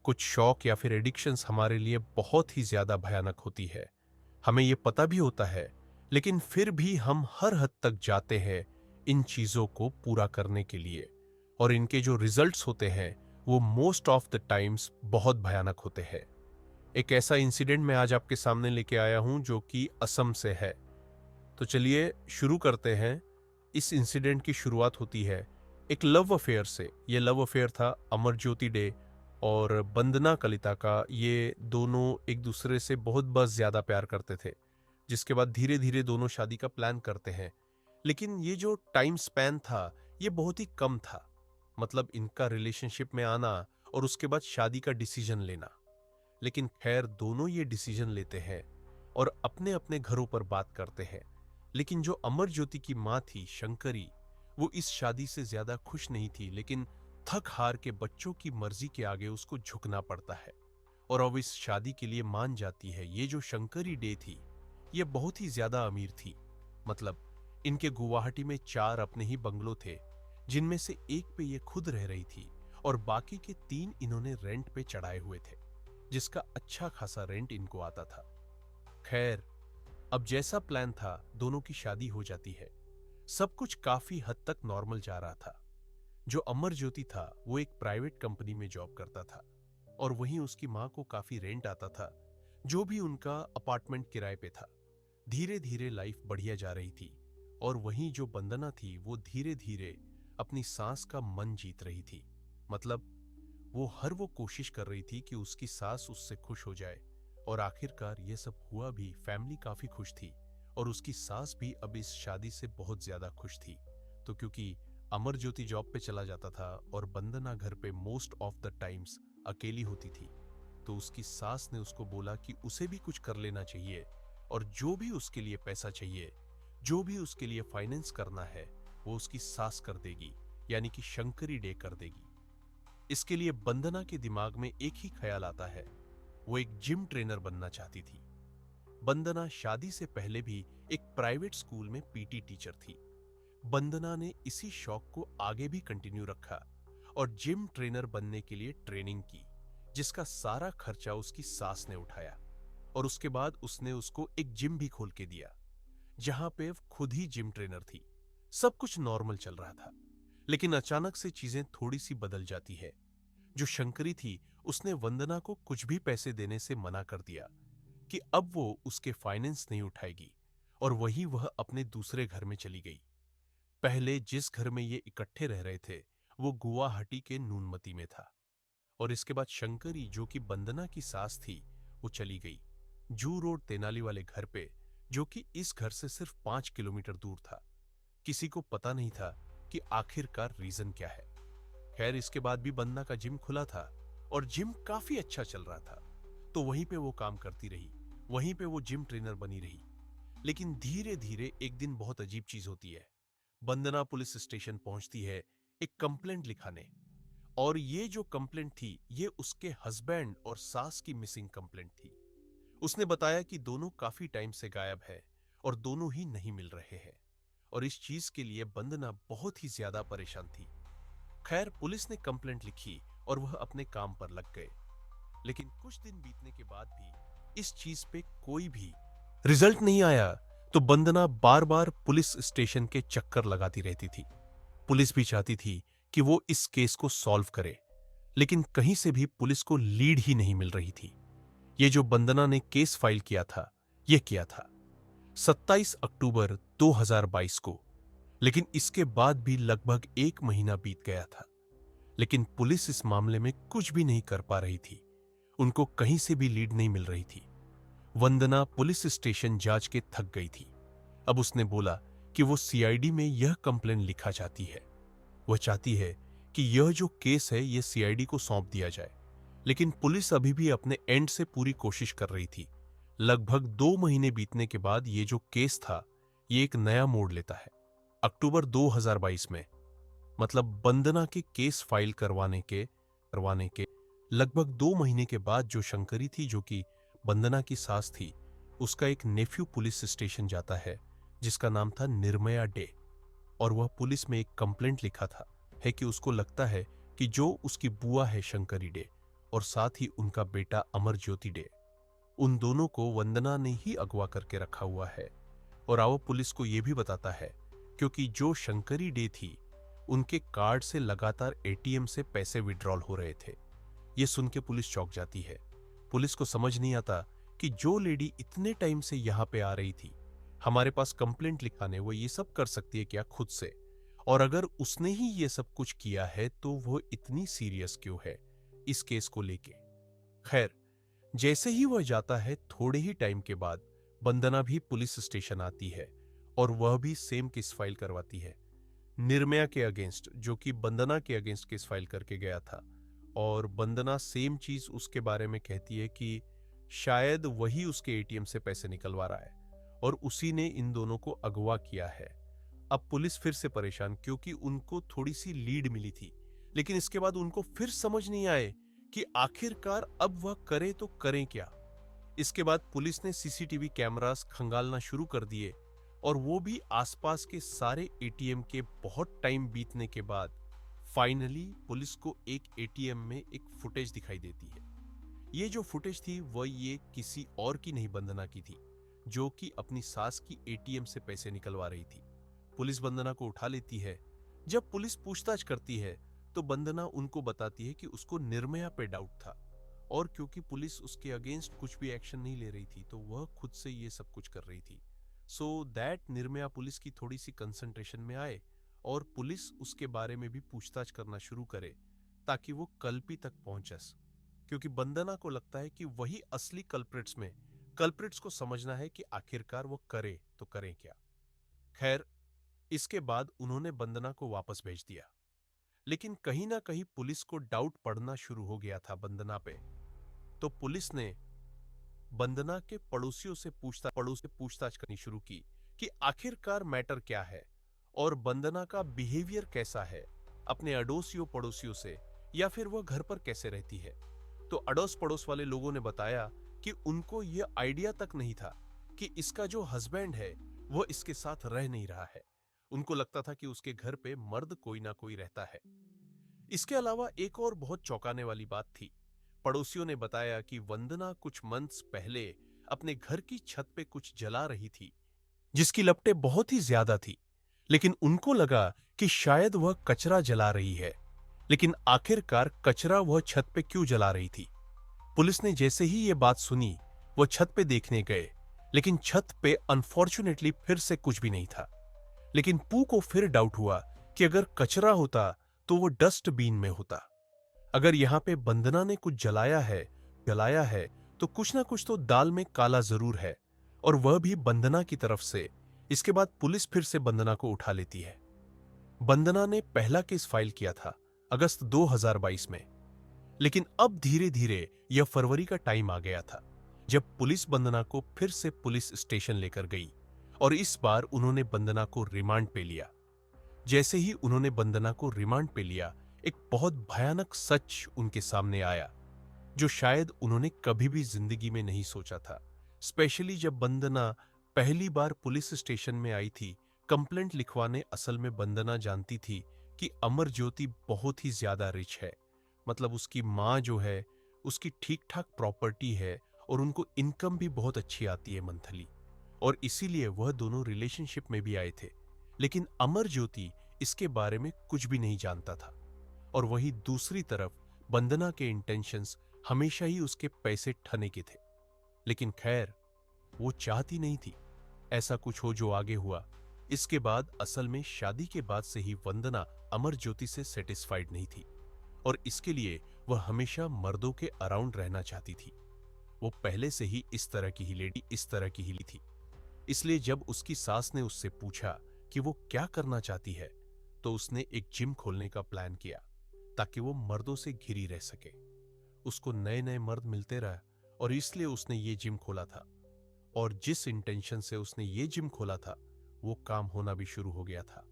कुछ शौक या फिर एडिक्शंस हमारे लिए बहुत ही ज्यादा भयानक होती है। हमें ये पता भी होता है, लेकिन फिर भी हम हर हद तक जाते हैं इन चीजों को पूरा करने के लिए। और इनके जो रिजल्ट्स होते हैं वो मोस्ट ऑफ द टाइम्स बहुत भयानक होते हैं। एक ऐसा इंसिडेंट मैं आज आपके सामने लेके आया हूं जो कि असम से है। तो चलिए शुरू करते हैं। इस इंसिडेंट की शुरुआत होती है एक लव अफेयर से। ये लव अफेयर था अमरज्योति डे और वंदना कलिता का। ये दोनों एक दूसरे से बहुत बस ज्यादा प्यार करते थे, जिसके बाद धीरे धीरे दोनों शादी का प्लान करते हैं। लेकिन ये जो टाइम स्पैन था ये बहुत ही कम था। मतलब इनका रिलेशनशिप में आना और उसके बाद शादी का डिसीजन लेना। लेकिन खैर दोनों ये डिसीजन लेते हैं और अपने अपने घरों पर बात करते हैं। लेकिन जो अमर ज्योति की मां थी शंकरी, वो इस शादी से ज्यादा खुश नहीं थी। लेकिन थक हार के बच्चों की मर्जी के आगे उसको झुकना पड़ता है और अब इस शादी के लिए मान जाती है। ये जो शंकरी डे थी ये बहुत ही ज्यादा अमीर थी। मतलब इनके गुवाहाटी में 4 अपने ही बंगलो थे, जिनमें से एक पे ये खुद रह रही थी और बाकी के 3 इन्होंने रेंट पे चढ़ाए हुए थे, जिसका अच्छा खासा रेंट इनको आता था। खैर अब जैसा प्लान था दोनों की शादी हो जाती है। सब कुछ काफी हद तक नॉर्मल जा रहा था। जो अमर ज्योति था वो एक प्राइवेट कंपनी में जॉब करता था और वहीं उसकी मां को काफी रेंट आता था, जो भी उनका अपार्टमेंट किराए पे था। धीरे धीरे लाइफ बढ़िया जा रही थी और वहीं जो वंदना थी वो धीरे धीरे अपनी सास का मन जीत रही थी। मतलब वो कोशिश कर रही थी कि उसकी सास उससे खुश हो जाए और आखिरकार ये सब हुआ भी। फैमिली काफी खुश थी और उसकी सास भी अब इस शादी से बहुत ज्यादा खुश थी। तो क्योंकि अमर ज्योति जॉब पे चला जाता था और वंदना घर पे मोस्ट ऑफ द टाइम्स अकेली होती थी, तो उसकी सास ने उसको बोला कि उसे भी कुछ कर लेना चाहिए और जो भी उसके लिए पैसा चाहिए, जो भी उसके लिए फाइनेंस करना है, वो उसकी सास कर देगी, यानी कि शंकरी डे कर देगी। इसके लिए वंदना के दिमाग में एक ही ख्याल आता है, वो एक जिम ट्रेनर बनना चाहती थी। वंदना शादी से पहले भी एक प्राइवेट स्कूल में पीटी टीचर थी। वंदना ने इसी शौक को आगे भी कंटिन्यू रखा और जिम ट्रेनर बनने के लिए ट्रेनिंग की, जिसका सारा खर्चा उसकी सास ने उठाया। और उसके बाद उसने उसको एक जिम भी खोल के दिया, जहां पे वो खुद ही जिम ट्रेनर थी। सब कुछ नॉर्मल चल रहा था, लेकिन अचानक से चीजें थोड़ी सी बदल जाती है। जो शंकरी थी उसने वंदना को कुछ भी पैसे देने से मना कर दिया कि अब वो उसके फाइनेंस नहीं उठाएगी और वही वह अपने दूसरे घर में चली गई। पहले जिस घर में ये इकट्ठे रह रहे थे वो गुवाहाटी के नूनमती में था। और इसके बाद शंकरी जो कि वंदना की सास थी वो चली गई जू रोड तेनाली वाले घर पे, जो कि इस घर से सिर्फ 5 किलोमीटर दूर था। किसी को पता नहीं था कि आखिरकार रीजन क्या है। खैर इसके बाद भी वंदना का जिम खुला था और जिम काफी अच्छा चल रहा था, तो वहीं पे वो काम करती रही, वहीं पे वो जिम ट्रेनर बनी रही। लेकिन धीरे धीरे एक दिन बहुत अजीब चीज होती है। वंदना पुलिस स्टेशन पहुंचती है एक कंप्लेंट लिखाने। और ये जो कंप्लेंट थी ये उसके हस्बैंड और सास की मिसिंग कंप्लेंट थी। उसने बताया कि दोनों काफी टाइम से गायब है और दोनों ही नहीं मिल रहे हैं। और इस चीज के लिए वंदना बहुत ही ज्यादा परेशान थी। खैर पुलिस ने कंप्लेंट लिखी और वह अपने काम पर लग गए। लेकिन कुछ दिन बीतने के बाद भी इस चीज पे कोई भी रिजल्ट नहीं आया। तो वंदना बार बार पुलिस स्टेशन के चक्कर लगाती रहती थी। पुलिस भी चाहती थी कि वो इस केस को सॉल्व करे, लेकिन कहीं से भी पुलिस को लीड ही नहीं मिल रही थी। ये जो वंदना ने केस फाइल किया था ये किया था 27 अक्टूबर 2022 को। लेकिन इसके बाद भी लगभग 1 महीना बीत गया था, लेकिन पुलिस इस मामले में कुछ भी नहीं कर पा रही थी। उनको कहीं से भी लीड नहीं मिल रही थी। वंदना पुलिस स्टेशन जांच के थक गई थी। अब उसने बोला कि वो सीआईडी में यह कंप्लेन लिखा चाहती है। वह चाहती है कि यह जो केस है यह सीआईडी को सौंप दिया जाए। लेकिन पुलिस अभी भी अपने एंड से पूरी कोशिश कर रही थी। लगभग 2 महीने बीतने के बाद ये जो केस था ये एक नया मोड़ लेता है। अक्टूबर 2022 में, मतलब वंदना के केस फाइल करवाने के लगभग 2 महीने के बाद, जो शंकरी थी जो कि वंदना की सास थी, उसका एक नेफ्यू पुलिस स्टेशन जाता है जिसका नाम था निर्मया डे। और वह पुलिस में एक कंप्लेंट लिखा था है कि उसको लगता है कि जो उसकी बुआ है शंकरी डे, और साथ ही उनका बेटा अमर ज्योति डे, उन दोनों को वंदना ने ही अगवा करके रखा हुआ है। और वो पुलिस को यह भी बताता है क्योंकि जो शंकरी डे थी उनके कार्ड से लगातार एटीएम से पैसे विड्रॉल हो रहे थे। यह सुन के पुलिस चौंक जाती है। पुलिस को समझ नहीं आता कि जो लेडी इतने टाइम से यहां पे आ रही थी हमारे पास कंप्लेंट लिखाने, वो ये सब कर सकती है क्या खुद से? और अगर उसने ही ये सब कुछ किया है तो वो इतनी सीरियस क्यों है इस केस को लेके? खैर, जैसे ही वह जाता है थोड़े ही टाइम के बाद वंदना भी पुलिस स्टेशन आती है और वह भी सेम केस फाइल करवाती है निर्मया के अगेंस्ट, जो कि वंदना के अगेंस्ट केस फाइल करके गया था। और वंदना सेम चीज उसके बारे में कहती है कि शायद वही उसके एटीएम से पैसे निकलवा रहा है और उसी ने इन दोनों को अगवा किया है। अब पुलिस फिर से परेशान क्योंकि उनको थोड़ी सी लीड मिली थी, लेकिन इसके बाद उनको फिर समझ नहीं आए कि आखिरकार अब वह करे तो करें क्या। इसके बाद पुलिस ने सीसीटीवी कैमरास खंगालना शुरू कर दिए और वो भी आसपास के सारे एटीएम के बहुत टाइम बीतने के बाद फाइनली पुलिस को एक एटीएम में एक फुटेज दिखाई देती है। ये जो फुटेज थी वह ये किसी और की नहीं, वंदना की थी, जो कि अपनी सास की एटीएम से पैसे निकलवा रही थी। पुलिस वंदना को उठा लेती है। जब पुलिस पूछताछ करती है तो वंदना उनको बताती है कि उसको निर्मया पे डाउट था और क्योंकि पुलिस उसके अगेंस्ट कुछ भी एक्शन नहीं ले रही थी तो वह खुद से ये सब कुछ कर रही थी। सो दैट निर्मया पुलिस की थोड़ी सी कंसंट्रेशन में आए और पुलिस उसके बारे में भी पूछताछ करना शुरू करे ताकि वो कल्पी तक पहुंचे, क्योंकि वंदना को लगता है कि वही असली कल्प्रिट्स को समझना है कि आखिरकार वो करे तो करें क्या। खैर, इसके बाद उन्होंने वंदना को वापस भेज दिया, लेकिन कहीं ना कहीं पुलिस को डाउट पड़ना शुरू हो गया था वंदना पे। तो पुलिस ने वंदना के पड़ोसियों से पूछताछ करनी शुरू की कि आखिरकार मैटर क्या है और वंदना का बिहेवियर कैसा है अपने अड़ोसियों पड़ोसियों से, या फिर वह घर पर कैसे रहती है। तो अड़ोस पड़ोस वाले लोगों ने बताया कि उनको यह आइडिया तक नहीं था कि इसका जो हस्बैंड है वह इसके साथ रह नहीं रहा है। उनको लगता था कि उसके घर पे मर्द कोई ना कोई रहता है। इसके अलावा एक और बहुत चौंकाने वाली बात थी। पड़ोसियों ने बताया कि वंदना कुछ मंथ्स पहले अपने घर की छत पे कुछ जला रही थी जिसकी लपटें बहुत ही ज्यादा थी, लेकिन उनको लगा कि शायद वह कचरा जला रही है। लेकिन आखिरकार कचरा वह छत पे क्यों जला रही थी? पुलिस ने जैसे ही यह बात सुनी वह छत पे देखने गए, लेकिन छत पे अनफॉर्चुनेटली फिर से कुछ भी नहीं था। लेकिन पू को फिर डाउट हुआ कि अगर कचरा होता तो वो डस्टबिन में होता। अगर यहां पे वंदना ने कुछ जलाया है तो कुछ ना कुछ तो दाल में काला जरूर है, और वह भी वंदना की तरफ से। इसके बाद पुलिस फिर से वंदना को उठा लेती है। वंदना ने पहला केस फाइल किया था अगस्त 2022 में, लेकिन अब धीरे धीरे यह फरवरी का टाइम आ गया था जब पुलिस वंदना को फिर से पुलिस स्टेशन लेकर गई और इस बार उन्होंने वंदना को रिमांड पे लिया। जैसे ही उन्होंने वंदना को रिमांड पे लिया, एक बहुत भयानक सच उनके सामने आया जो शायद उन्होंने कभी भी जिंदगी में नहीं सोचा था। स्पेशली जब वंदना पहली बार पुलिस स्टेशन में आई थी कंप्लेंट लिखवाने। असल में वंदना जानती थी कि अमर ज्योति बहुत ही ज्यादा रिच है, मतलब उसकी माँ जो है उसकी ठीक ठाक प्रॉपर्टी है और उनको इनकम भी बहुत अच्छी आती है मंथली, और इसीलिए वह दोनों रिलेशनशिप में भी आए थे। लेकिन अमर ज्योति इसके बारे में कुछ भी नहीं जानता था, और वही दूसरी तरफ वंदना के इंटेंशंस हमेशा ही उसके पैसे ठने के थे। लेकिन खैर, वो चाहती नहीं थी ऐसा कुछ हो जो आगे हुआ। इसके बाद असल में शादी के बाद से ही वंदना अमर ज्योति से सेटिस्फाइड नहीं थी और इसके लिए वह हमेशा मर्दों के अराउंड रहना चाहती थी। वो पहले से ही इस तरह की ही थी। इसलिए जब उसकी सास ने उससे पूछा कि वो क्या करना चाहती है तो उसने एक जिम खोलने का प्लान किया ताकि वो मर्दों से घिरी रह सके। उसको नए नए मर्द मिलते रहे और इसलिए उसने ये जिम खोला था, और जिस इंटेंशन से उसने ये जिम खोला था वो काम होना भी शुरू हो गया था।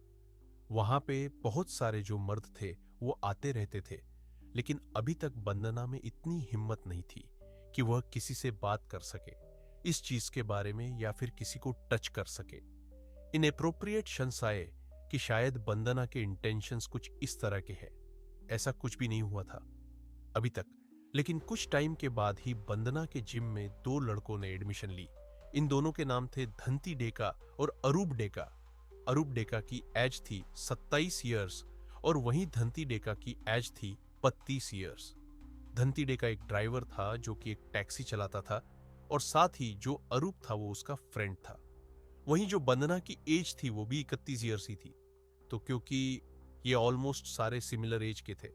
वहां पे बहुत सारे जो मर्द थे वो आते रहते थे, लेकिन अभी तक वंदना में इतनी हिम्मत नहीं थी कि वह किसी से बात कर सके इस चीज के बारे में या फिर किसी को टच कर सके। इनएप्रोप्रिएट क्षण आए कि शायद वंदना के इंटेंशंस कुछ इस तरह के हैं। ऐसा कुछ भी नहीं हुआ था अभी तक। लेकिन कुछ टाइम के बाद ही बंदना के जिम में दो लड़कों ने एडमिशन ली। इन दोनों के नाम थे धंती डेका और अरूप डेका। अरूप डेका की एज थी 27 ईयर्स और वहीं धंती डेका की एज थी 32 ईयर्स। धंती डेका एक ड्राइवर था जो कि एक टैक्सी चलाता था और साथ ही जो अरूप था वो उसका फ्रेंड था। वहीं जो बंदना की एज थी वो भी 31 ईयर्स ही थी। तो क्योंकि ये ऑलमोस्ट सारे सिमिलर एज के थे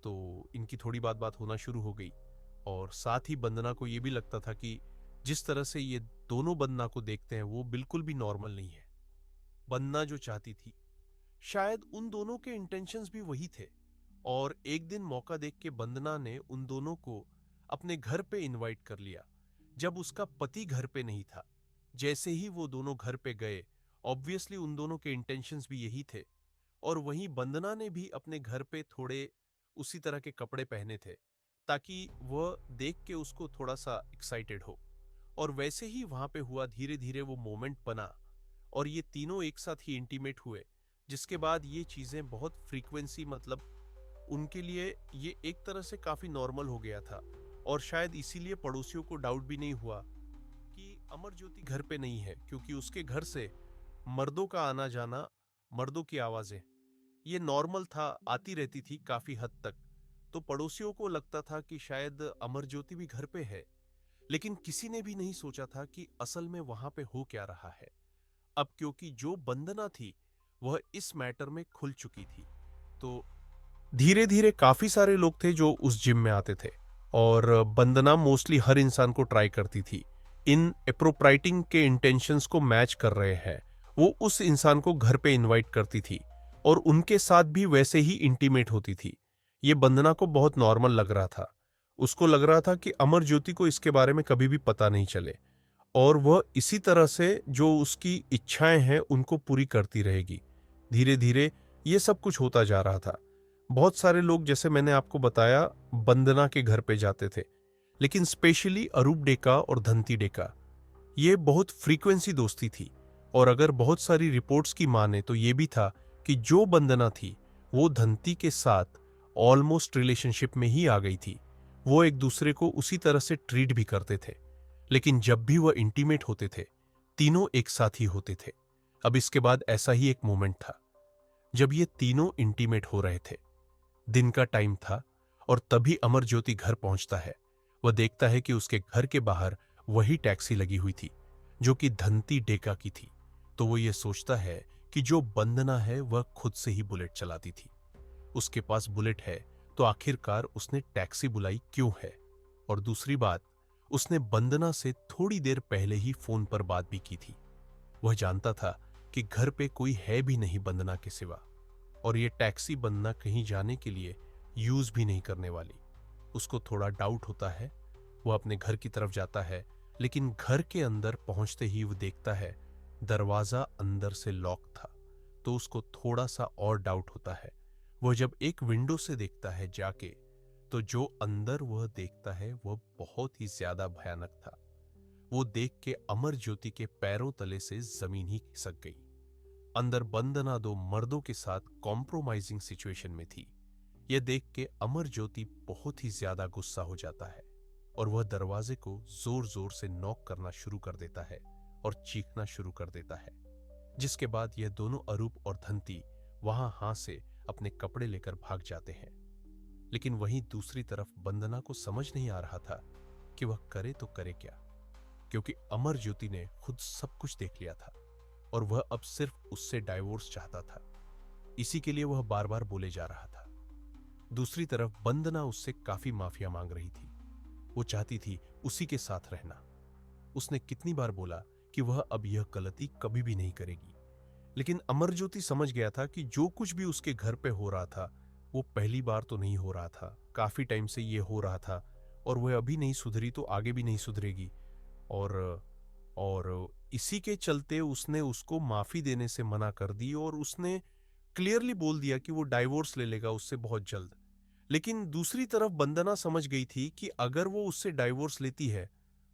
तो इनकी थोड़ी बात बात होना शुरू हो गई। और साथ ही बंदना को ये भी लगता था कि जिस तरह से ये दोनों बंदना को देखते हैं वो बिल्कुल भी नॉर्मल नहीं है। बंदना जो चाहती थी शायद उन दोनों के इंटेंशंस भी वही थे। और एक दिन मौका देख के बंदना ने उन दोनों को अपने घर पे इनवाइट कर लिया जब उसका पति घर पे नहीं था। जैसे ही वो दोनों घर पे गए ऑब्वियसली उन दोनों के इंटेंशंस भी यही थे। और वहीं बंदना ने भी अपने घर पे थोड़े उसी तरह के कपड़े पहने थे ताकि वह देख के उसको थोड़ा सा एक्साइटेड हो। और वैसे ही वहां पे हुआ, धीरे धीरे वो मोमेंट बना और ये तीनों एक साथ ही इंटीमेट हुए। जिसके बाद ये चीजें बहुत फ्रीक्वेंसी मतलब उनके लिए ये एक तरह से काफी नॉर्मल हो गया था। और शायद इसीलिए पड़ोसियों को डाउट भी नहीं हुआ कि अमर ज्योति घर पे नहीं है, क्योंकि उसके घर से मर्दों का आना जाना, मर्दों की आवाजें ये नॉर्मल था, आती रहती थी काफी हद तक। तो पड़ोसियों को लगता था कि शायद अमर ज्योति भी घर पे है। लेकिन किसी ने भी नहीं सोचा था कि असल में वहां पे हो क्या रहा है। अब क्योंकि जो बंदना थी वह इस मैटर में खुल चुकी थी तो धीरे धीरे काफी सारे लोग थे जो उस जिम में आते थे। और बंदना मोस्टली हर इंसान को ट्राई करती थी इन एप्रोप्राइटिंग के इंटेंशंस को मैच कर रहे हैं। वो उस इंसान को घर पे इनवाइट करती थी और उनके साथ भी वैसे ही इंटीमेट होती थी। ये बंदना को बहुत नॉर्मल लग रहा था। उसको लग रहा था कि अमर ज्योति को इसके बारे में कभी भी पता नहीं चले और वह इसी तरह से जो उसकी इच्छाएं हैं उनको पूरी करती रहेगी। धीरे धीरे ये सब कुछ होता जा रहा था। बहुत सारे लोग, जैसे मैंने आपको बताया, बंदना के घर पे जाते थे। लेकिन स्पेशली अरूप डेका और धंती डेका, ये बहुत फ्रीक्वेंसी दोस्ती थी। और अगर बहुत सारी रिपोर्ट्स की माने तो ये भी था कि जो बंदना थी वो धंती के साथ ऑलमोस्ट रिलेशनशिप में ही आ गई थी। वो एक दूसरे को उसी तरह से ट्रीट भी करते थे। लेकिन जब भी वह इंटीमेट होते थे तीनों एक साथ ही होते थे। अब इसके बाद ऐसा ही एक मोमेंट था जब ये तीनों इंटीमेट हो रहे थे। दिन का टाइम था और तभी अमर ज्योति घर पहुंचता है। वह देखता है कि उसके घर के बाहर वही टैक्सी लगी हुई थी जो कि धंती डेका की थी। तो वो ये सोचता है कि जो बंदना है वह खुद से ही बुलेट चलाती थी। उसके पास बुलेट है तो आखिरकार उसने टैक्सी बुलाई क्यों है। और दूसरी बात, उसने बंदना से थोड़ी देर पहले ही फोन पर बात भी की थी। वह जानता था कि घर पे कोई है भी नहीं बंदना के सिवा और ये टैक्सी बंदना कहीं जाने के लिए यूज भी नहीं करने वाली। उसको थोड़ा डाउट होता है। वह अपने घर की तरफ जाता है लेकिन घर के अंदर पहुंचते ही वो देखता है दरवाजा अंदर से लॉक था। तो उसको थोड़ा सा और डाउट होता है। वह जब एक विंडो से देखता है जाके तो जो अंदर वह देखता है वह बहुत ही ज्यादा भयानक था। वो देख के अमर ज्योति के पैरों तले से जमीन ही खिसक गई। अंदर बंदना दो मर्दों के साथ कॉम्प्रोमाइजिंग सिचुएशन में थी। यह देख के अमर ज्योति बहुत ही ज्यादा गुस्सा हो जाता है और वह दरवाजे को जोर जोर से नॉक करना शुरू कर देता है और चीखना शुरू कर देता है। जिसके बाद यह दोनों अरूप और धंती वहां से अपने कपड़े लेकर भाग जाते हैं। लेकिन वहीं दूसरी तरफ बंदना को समझ नहीं आ रहा था कि वह करे तो करे क्या, क्योंकि अमर ज्योति ने खुद सब कुछ देख लिया था और वह अब सिर्फ उससे डाइवोर्स चाहता था। इसी के लिए वह बार बार बोले जा रहा था। दूसरी तरफ बंदना उससे काफी माफिया मांग रही थी। वो चाहती थी उसी के साथ रहना। उसने कितनी बार बोला कि वह अब यह गलती कभी भी नहीं करेगी। लेकिन अमरज्योति समझ गया था कि जो कुछ भी उसके घर पे हो रहा था वो पहली बार तो नहीं हो रहा था, काफी टाइम से ये हो रहा था और वह अभी नहीं सुधरी तो आगे भी नहीं सुधरेगी। और और इसी के चलते उसने उसको माफी देने से मना कर दी और उसने क्लियरली बोल दिया कि वो डाइवोर्स ले लेगा उससे बहुत जल्द। लेकिन दूसरी तरफ बंदना समझ गई थी कि अगर वो उससे डाइवोर्स लेती है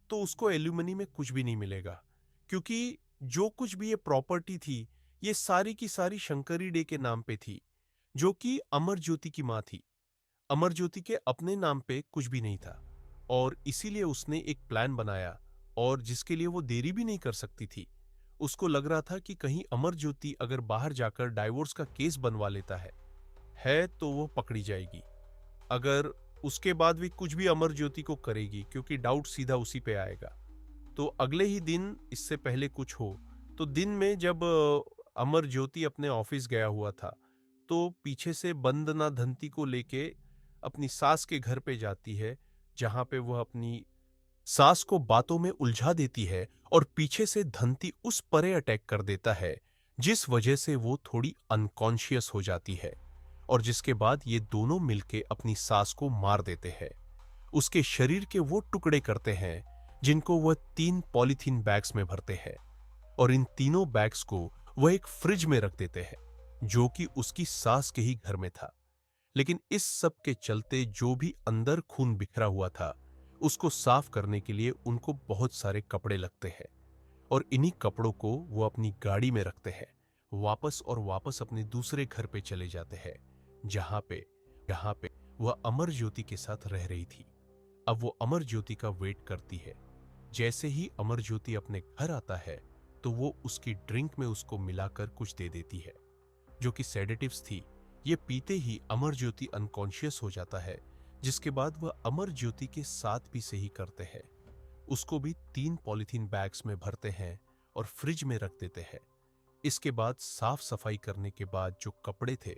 तो उसको एल्यूमनी में कुछ भी नहीं मिलेगा, क्योंकि जो कुछ भी ये प्रॉपर्टी थी ये सारी की सारी शंकरी डे के नाम पे थी जो कि अमर ज्योति की मां थी। अमरज्योति के अपने नाम पे कुछ भी नहीं था और इसीलिए उसने एक प्लान बनाया और जिसके लिए वो देरी भी नहीं कर सकती थी। उसको लग रहा था कि कहीं अमरज्योति अगर बाहर जाकर डाइवोर्स का केस बनवा लेता है तो वो पकड़ी जाएगी। अगर उसके बाद भी कुछ भी अमरज्योति को करेगी क्योंकि डाउट सीधा उसी पे आएगा। तो अगले ही दिन इससे पहले कुछ हो तो दिन में जब अमरज्योति अपने ऑफिस गया हुआ था तो पीछे से वंदना धंती को लेके अपनी सास के घर पे जाती है, जहां पे वह अपनी सास को बातों में उलझा देती है और पीछे से धंती उस परे अटैक कर देता है जिस वजह से वो थोड़ी अनकॉन्शियस हो जाती है और जिसके बाद ये दोनों मिलके अपनी सास को मार देते हैं। उसके शरीर के वो टुकड़े करते हैं जिनको वह 3 पॉलीथीन बैग्स में भरते हैं और इन तीनों बैग्स को वह एक फ्रिज में रख देते हैं जो कि उसकी सास के ही घर में था। लेकिन इस सब के चलते जो भी अंदर खून बिखरा हुआ था उसको साफ करने के लिए उनको बहुत सारे कपड़े लगते हैं और इन्हीं कपड़ों को वो अपनी गाड़ी में रखते हैं, वापस और वापस अपने दूसरे घर पे चले जाते हैं जहां पे वह अमर ज्योति के साथ रह रही थी। अब वो अमर ज्योति का वेट करती है। जैसे ही अमर ज्योति अपने घर आता है तो वो उसकी ड्रिंक में उसको मिलाकर कुछ दे देती है जो कि सेडेटिव्स थी। ये पीते ही अमर ज्योति अनकॉन्शियस हो जाता है, जिसके बाद वह अमर ज्योति के साथ भी सही करते हैं। उसको भी 3 पॉलीथीन बैग्स में भरते हैं और फ्रिज में रख देते हैं। इसके बाद साफ सफाई करने के बाद जो कपड़े थे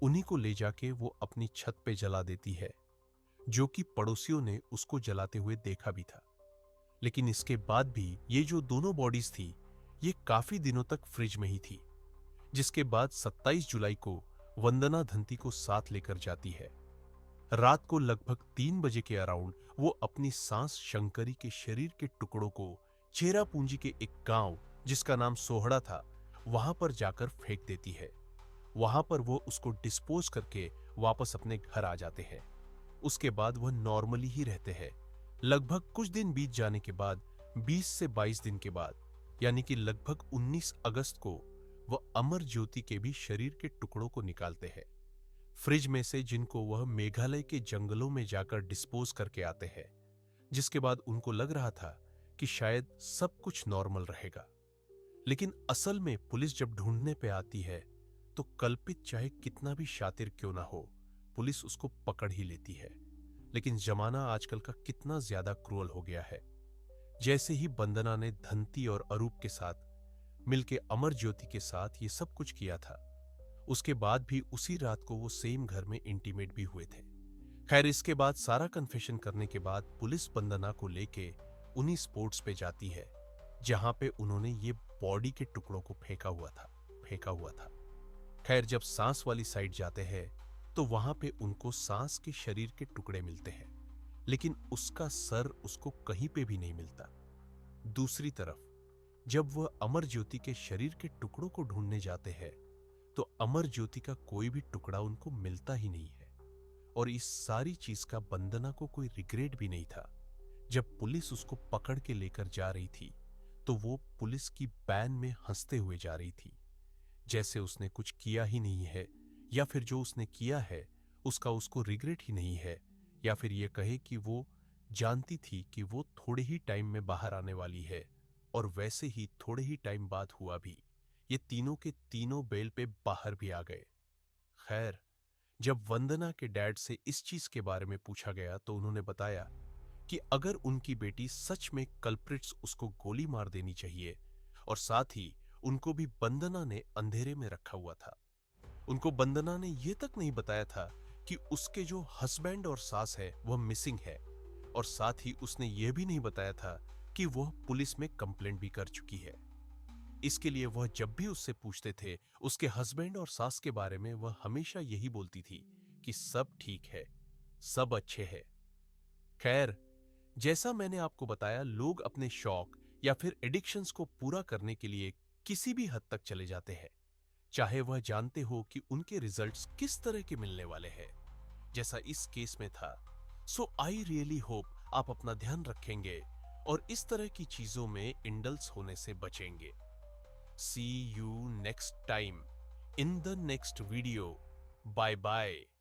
उन्हीं को ले जाके वो अपनी छत पे जला देती है, जो कि पड़ोसियों ने उसको जलाते हुए देखा भी था। लेकिन इसके बाद भी ये जो दोनों बॉडीज थी ये काफी दिनों तक फ्रिज में ही थी, जिसके बाद 27 जुलाई को वंदना धंती को साथ लेकर जाती है। रात को लगभग 3 बजे के अराउंड वो अपनी सांस शंकरी के शरीर के टुकड़ों को चेरापूंजी के एक गांव जिसका नाम सोहड़ा था वहां पर जाकर फेंक देती है। वहां पर वो उसको डिस्पोज करके वापस अपने घर आ जाते हैं। उसके बाद वह नॉर्मली ही रहते हैं। लगभग कुछ दिन बीत जाने के बाद 20 से 22 दिन के बाद यानी कि लगभग 19 अगस्त को वह अमर ज्योति के भी शरीर के टुकड़ों को निकालते हैं फ्रिज में से, जिनको वह मेघालय के जंगलों में जाकर डिस्पोज करके आते हैं। जिसके बाद उनको लग रहा था कि शायद सब कुछ नॉर्मल रहेगा। लेकिन असल में पुलिस जब ढूंढने पे आती है तो कल्पित चाहे कितना भी शातिर क्यों ना हो, पुलिस उसको पकड़ ही लेती है। लेकिन जमाना आजकल का कितना ज्यादा क्रूअल हो गया है। जैसे ही वंदना ने धंती और अरूप के साथ मिलके अमर ज्योति के साथ ये सब कुछ किया था, उसके बाद भी उसी रात को वो सेम घर में इंटीमेट भी हुए थे। खैर, इसके बाद सारा कन्फेशन करने के बाद पुलिस वंदना को लेके उन्हीं स्पोर्ट्स पे जाती है जहां पे उन्होंने ये बॉडी के टुकड़ों को फेंका हुआ था। खैर, जब सांस वाली साइड जाते हैं तो वहां पे उनको सांस के शरीर के टुकड़े मिलते हैं, लेकिन उसका सर उसको कहीं पे भी नहीं मिलता। दूसरी तरफ जब वह अमर ज्योति के शरीर के टुकड़ों को ढूंढने जाते हैं तो अमर ज्योति का कोई भी टुकड़ा उनको मिलता ही नहीं है। और इस सारी चीज का वंदना को कोई रिग्रेट भी नहीं था। जब पुलिस उसको पकड़ के लेकर जा रही थी तो वो पुलिस की बैन में हंसते हुए जा रही थी, जैसे उसने कुछ किया ही नहीं है, या फिर जो उसने किया है उसका उसको रिग्रेट ही नहीं है, या फिर ये कहे कि वो जानती थी कि वो थोड़े ही टाइम में बाहर आने वाली है। और वैसे ही थोड़े ही टाइम बाद हुआ भी। ये तीनों के तीनों बेल पे बाहर भी आ गए। खैर, जब वंदना के डैड से इस चीज के बारे में पूछा गया तो उन्होंने बताया कि अगर उनकी बेटी सच में कल्प्रिट्स उसको गोली मार देनी चाहिए, और साथ ही उनको भी वंदना ने अंधेरे में रखा हुआ था। उनको वंदना ने यह तक नहीं बताया था कि उसके जो हस्बैंड और सास है वह मिसिंग है, और साथ ही उसने यह भी नहीं बताया था कि वह पुलिस में कंप्लेंट भी कर चुकी है। इसके लिए वह जब भी उससे पूछते थे उसके हस्बैंड और सास के बारे में, वह हमेशा यही बोलती थी कि सब ठीक है, सब अच्छे हैं। खैर, जैसा मैंने आपको बताया, लोग अपने शौक या फिर एडिक्शंस को पूरा करने के लिए किसी भी हद तक चले जाते हैं, चाहे वह जानते हो कि उनके रिजल्ट्स किस तरह के मिलने वाले हैं, जैसा इस केस में था। सो आई रियली होप आप अपना ध्यान रखेंगे और इस तरह की चीजों में इंडल्स होने से बचेंगे। See you next time in the next video. Bye bye.